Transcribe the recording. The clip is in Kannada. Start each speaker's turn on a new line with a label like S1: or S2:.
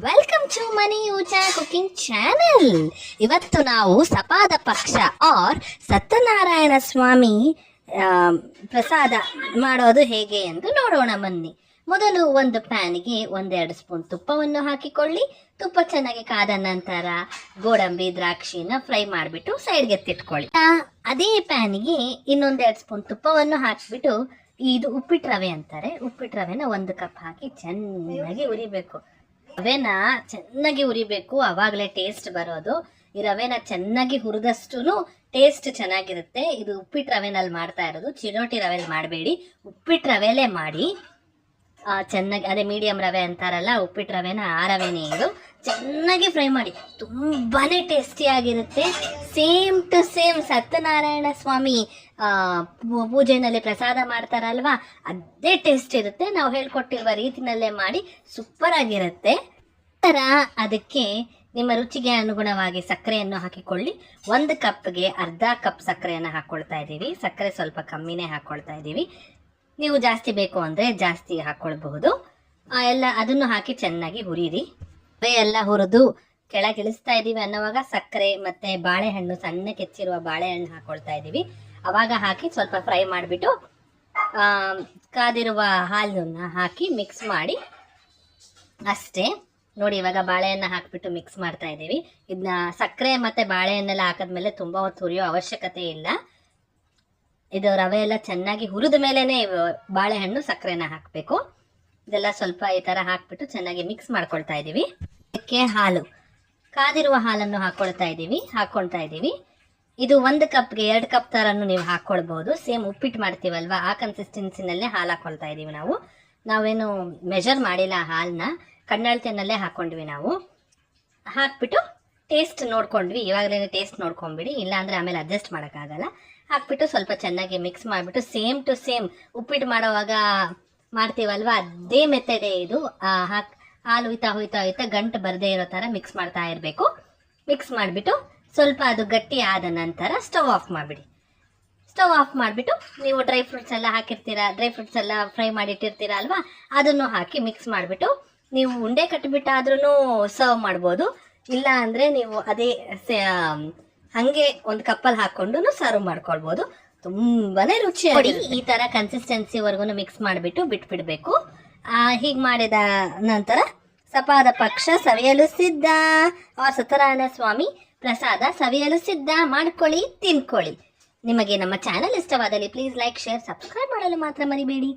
S1: ವೆಲ್ಕಮ್ ಟು ಮನಿ ಊಟ ಕುಕಿಂಗ್ ಚಾನೆಲ್. ಇವತ್ತು ನಾವು ಸಪಾದ ಪಕ್ಷ ಆರ್ ಸತ್ಯನಾರಾಯಣ ಸ್ವಾಮಿ ಪ್ರಸಾದ ಮಾಡೋದು ಹೇಗೆ ಎಂದು ನೋಡೋಣ ಬನ್ನಿ. ಮೊದಲು ಒಂದು ಪ್ಯಾನ್ಗೆ 1-2 ಸ್ಪೂನ್ ತುಪ್ಪವನ್ನು ಹಾಕಿಕೊಳ್ಳಿ. ತುಪ್ಪ ಚೆನ್ನಾಗಿ ಕಾದ ನಂತರ ಗೋಡಂಬಿ ದ್ರಾಕ್ಷಿನ ಫ್ರೈ ಮಾಡಿಬಿಟ್ಟು ಸೈಡ್ಗೆ ಎತ್ತಿಟ್ಕೊಳ್ಳಿ. ಅದೇ ಪ್ಯಾನ್ಗೆ 2 ಸ್ಪೂನ್ ತುಪ್ಪವನ್ನು ಹಾಕಿಬಿಟ್ಟು, ಇದು ಉಪ್ಪಿಟ್ಟು ರವೆ ಅಂತಾರೆ, ಉಪ್ಪಿಟ್ಟು ರವೆನ 1 ಕಪ್ ಹಾಕಿ ಚೆನ್ನಾಗಿ ಉರಿಬೇಕು. ರವೆನ ಚೆನ್ನಾಗಿ ಉರಿಬೇಕು, ಅವಾಗಲೇ ಟೇಸ್ಟ್ ಬರೋದು. ಈ ರವೆನ ಚೆನ್ನಾಗಿ ಹುರಿದಷ್ಟು ಟೇಸ್ಟ್ ಚೆನ್ನಾಗಿರುತ್ತೆ. ಇದು ಉಪ್ಪಿಟ್ಟು ರವೆನಲ್ಲಿ ಮಾಡ್ತಾ ಇರೋದು, ಚಿರೋಟಿ ರವೆಲಿ ಮಾಡಬೇಡಿ, ಉಪ್ಪಿಟ್ಟು ರವೆಲೇ ಮಾಡಿ. ಚೆನ್ನಾಗಿ ಅದೇ ಮೀಡಿಯಂ ರವೆ ಅಂತಾರಲ್ಲ, ಉಪ್ಪಿಟ್ಟು ರವೆನ ಆ ರವೆನೇ ಇದು. ಚೆನ್ನಾಗಿ ಫ್ರೈ ಮಾಡಿ, ತುಂಬಾ ಟೇಸ್ಟಿಯಾಗಿರುತ್ತೆ. ಸೇಮ್ ಟು ಸೇಮ್ ಸತ್ಯನಾರಾಯಣ ಸ್ವಾಮಿ ಪೂಜೆನಲ್ಲಿ ಪ್ರಸಾದ ಮಾಡ್ತಾರಲ್ವಾ, ಅದೇ ಟೇಸ್ಟ್ ಇರುತ್ತೆ. ನಾವು ಹೇಳ್ಕೊಟ್ಟಿರುವ ರೀತಿನಲ್ಲೇ ಮಾಡಿ ಸೂಪರ್ ಆಗಿರುತ್ತೆ. ಅದಕ್ಕೆ ನಿಮ್ಮ ರುಚಿಗೆ ಅನುಗುಣವಾಗಿ ಸಕ್ಕರೆಯನ್ನು ಹಾಕಿಕೊಳ್ಳಿ. 1 ಕಪ್ಗೆ ಅರ್ಧ ಕಪ್ ಸಕ್ಕರೆಯನ್ನು ಹಾಕ್ಕೊಳ್ತಾ ಇದ್ದೀವಿ. ಸಕ್ಕರೆ ಸ್ವಲ್ಪ ಕಮ್ಮಿನೇ ಹಾಕ್ಕೊಳ್ತಾ ಇದ್ದೀವಿ. ನೀವು ಜಾಸ್ತಿ ಬೇಕು ಅಂದರೆ ಜಾಸ್ತಿ ಹಾಕ್ಕೊಳ್ಬಹುದು. ಎಲ್ಲ ಅದನ್ನು ಹಾಕಿ ಚೆನ್ನಾಗಿ ಹುರಿರಿ. ರವೆ ಎಲ್ಲ ಹುರಿದು ಕೆಳಗಿಳಿಸ್ತಾ ಇದ್ದೀವಿ ಅನ್ನೋವಾಗ ಸಕ್ಕರೆ ಮತ್ತು ಬಾಳೆಹಣ್ಣು, ಸಣ್ಣ ಕೆಚ್ಚಿರುವ ಬಾಳೆಹಣ್ಣು ಹಾಕ್ಕೊಳ್ತಾ ಇದ್ದೀವಿ. ಅವಾಗ ಹಾಕಿ ಸ್ವಲ್ಪ ಫ್ರೈ ಮಾಡಿಬಿಟ್ಟು ಕಾದಿರುವ ಹಾಲನ್ನು ಹಾಕಿ ಮಿಕ್ಸ್ ಮಾಡಿ ಅಷ್ಟೇ. ನೋಡಿ, ಇವಾಗ ಬಾಳೆಹಣ್ಣು ಹಾಕಿಬಿಟ್ಟು ಮಿಕ್ಸ್ ಮಾಡ್ತಾ ಇದ್ದೀವಿ. ಇದನ್ನ ಸಕ್ಕರೆ ಮತ್ತು ಬಾಳೆಹಣ್ಣೆಲ್ಲ ಹಾಕಿದ್ಮೇಲೆ ತುಂಬ ಹೊತ್ತು ಹುರಿಯೋ ಅವಶ್ಯಕತೆ ಇಲ್ಲ. ಇದು ರವೆ ಎಲ್ಲ ಚೆನ್ನಾಗಿ ಹುರಿದ ಮೇಲೇ ಬಾಳೆಹಣ್ಣು ಸಕ್ಕರೆನ ಹಾಕಬೇಕು. ಇದೆಲ್ಲ ಸ್ವಲ್ಪ ಈ ಥರ ಹಾಕ್ಬಿಟ್ಟು ಚೆನ್ನಾಗಿ ಮಿಕ್ಸ್ ಮಾಡ್ಕೊಳ್ತಾ ಇದ್ದೀವಿ. ಅದಕ್ಕೆ ಹಾಲು, ಕಾದಿರುವ ಹಾಲನ್ನು ಹಾಕ್ಕೊಳ್ತಾ ಇದ್ದೀವಿ. ಇದು 1 ಕಪ್ಗೆ 2 ಕಪ್ ಥರನೂ ನೀವು ಹಾಕ್ಕೊಳ್ಬೋದು. ಸೇಮ್ ಉಪ್ಪಿಟ್ಟು ಮಾಡ್ತೀವಲ್ವ, ಆ ಕನ್ಸಿಸ್ಟೆನ್ಸಿನಲ್ಲೇ ಹಾಲು ಹಾಕ್ಕೊಳ್ತಾ ಇದ್ದೀವಿ. ನಾವೇನು ಮೆಜರ್ ಮಾಡಿಲ್ಲ, ಹಾಲನ್ನ ಕಣ್ಣಳತೆನಲ್ಲೇ ಹಾಕ್ಕೊಂಡ್ವಿ. ನಾವು ಹಾಕ್ಬಿಟ್ಟು ಟೇಸ್ಟ್ ನೋಡ್ಕೊಂಡ್ವಿ. ಇವಾಗಲೇ ಟೇಸ್ಟ್ ನೋಡ್ಕೊಂಡ್ಬಿಡಿ, ಇಲ್ಲಾಂದರೆ ಆಮೇಲೆ ಅಡ್ಜಸ್ಟ್ ಮಾಡೋಕ್ಕಾಗಲ್ಲ. ಹಾಕ್ಬಿಟ್ಟು ಸ್ವಲ್ಪ ಚೆನ್ನಾಗಿ ಮಿಕ್ಸ್ ಮಾಡಿಬಿಟ್ಟು ಸೇಮ್ ಟು ಸೇಮ್ ಉಪ್ಪಿಟ್ಟು ಮಾಡೋವಾಗ ಮಾಡ್ತೀವಲ್ವ, ಅದೇ ಮೆಥಡೇ ಇದು. ಹಾಲು ಹುಯ್ತಾ ಗಂಟು ಬರದೇ ಇರೋ ಥರ ಮಿಕ್ಸ್ ಮಾಡ್ತಾ ಇರಬೇಕು. ಮಿಕ್ಸ್ ಮಾಡಿಬಿಟ್ಟು ಸ್ವಲ್ಪ ಅದು ಗಟ್ಟಿ ಆದ ನಂತರ ಸ್ಟವ್ ಆಫ್ ಮಾಡಿಬಿಡಿ. ಸ್ಟವ್ ಆಫ್ ಮಾಡಿಬಿಟ್ಟು ನೀವು ಡ್ರೈ ಫ್ರೂಟ್ಸ್ ಎಲ್ಲ ಹಾಕಿರ್ತೀರಾ, ಡ್ರೈ ಫ್ರೂಟ್ಸ್ ಎಲ್ಲ ಫ್ರೈ ಮಾಡಿಟ್ಟಿರ್ತೀರ ಅಲ್ವಾ, ಅದನ್ನು ಹಾಕಿ ಮಿಕ್ಸ್ ಮಾಡಿಬಿಟ್ಟು ನೀವು ಉಂಡೆ ಕಟ್ಟಿಬಿಟ್ಟಾದ್ರೂ ಸರ್ವ್ ಮಾಡ್ಬೋದು. ಇಲ್ಲ ಅಂದರೆ ನೀವು ಅದೇ ಹಾಗೆ 1 ಕಪ್ಪಲ್ಲಿ ಹಾಕ್ಕೊಂಡು ಸರ್ವ್ ಮಾಡ್ಕೊಳ್ಬೋದು. ತುಂಬಾ ರುಚಿಯಾಗಿ ಈ ಥರ ಕನ್ಸಿಸ್ಟೆನ್ಸಿವರೆಗೂ ಮಿಕ್ಸ್ ಮಾಡಿಬಿಟ್ಟು ಬಿಟ್ಬಿಡಬೇಕು. ಹೀಗೆ ಮಾಡಿದ ನಂತರ ಸಪಾದ ಪಕ್ಷ ಸವಿಯಲು ಸಿದ್ಧ. ಸತ್ಯನಾರಾಯಣ ಸ್ವಾಮಿ ಪ್ರಸಾದ ಸವಿಯಲು ಸಿದ್ಧ. ಮಾಡ್ಕೊಳ್ಳಿ, ತಿನ್ಕೊಳ್ಳಿ. ನಿಮಗೆ ನಮ್ಮ ಚಾನಲ್ ಇಷ್ಟವಾದಲ್ಲಿ ಪ್ಲೀಸ್ ಲೈಕ್, ಶೇರ್, ಸಬ್ಸ್ಕ್ರೈಬ್ ಮಾಡಲು ಮಾತ್ರ ಮರಿಬೇಡಿ.